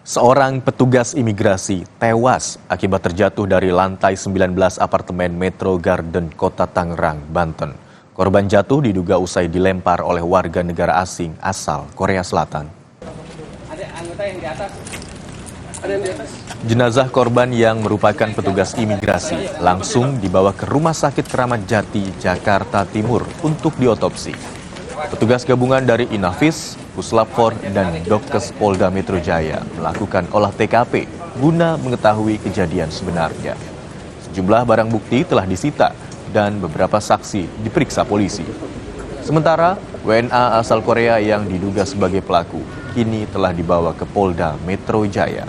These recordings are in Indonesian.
Seorang petugas imigrasi tewas akibat terjatuh dari lantai 19 apartemen Metro Garden, Kota Tangerang, Banten. Korban jatuh diduga usai dilempar oleh warga negara asing asal Korea Selatan. Ada anggota yang di atas. Ada yang di atas. Jenazah korban yang merupakan petugas imigrasi langsung dibawa ke Rumah Sakit Kramat Jati, Jakarta Timur untuk diotopsi. Petugas gabungan dari Inafis, Puslap 4, dan Dokkes Polda Metro Jaya melakukan olah TKP guna mengetahui kejadian sebenarnya. Sejumlah barang bukti telah disita dan beberapa saksi diperiksa polisi. Sementara WNA asal Korea yang diduga sebagai pelaku kini telah dibawa ke Polda Metro Jaya.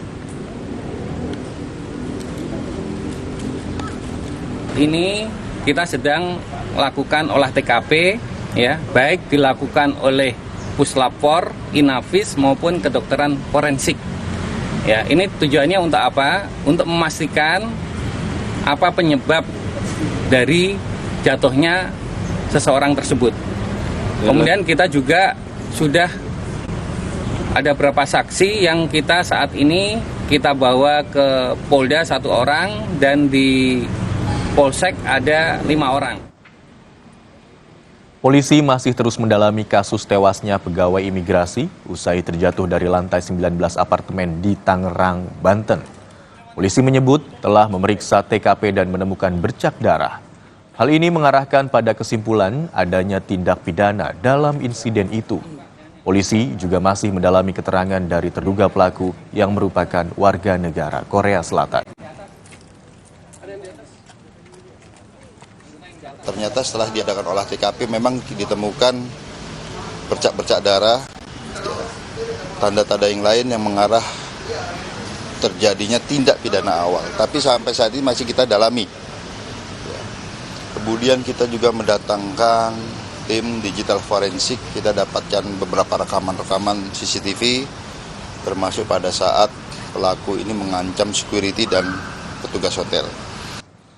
Ini kita sedang melakukan olah TKP, ya, baik dilakukan oleh Puslap 4, Inafis maupun kedokteran forensik. Ya, ini tujuannya untuk apa? Untuk memastikan apa penyebab dari jatuhnya seseorang tersebut. Kemudian kita juga sudah ada beberapa saksi yang kita saat ini kita bawa ke Polda 1 orang dan di Polsek ada 5 orang. Polisi masih terus mendalami kasus tewasnya pegawai imigrasi usai terjatuh dari lantai 19 apartemen di Tangerang, Banten. Polisi menyebut telah memeriksa TKP dan menemukan bercak darah. Hal ini mengarahkan pada kesimpulan adanya tindak pidana dalam insiden itu. Polisi juga masih mendalami keterangan dari terduga pelaku yang merupakan warga negara Korea Selatan. Ternyata setelah diadakan olah TKP memang ditemukan bercak-bercak darah, tanda-tanda yang lain yang mengarah terjadinya tindak pidana awal. Tapi sampai saat ini masih kita dalami. Kemudian kita juga mendatangkan tim digital forensik, kita dapatkan beberapa rekaman-rekaman CCTV, termasuk pada saat pelaku ini mengancam security dan petugas hotel.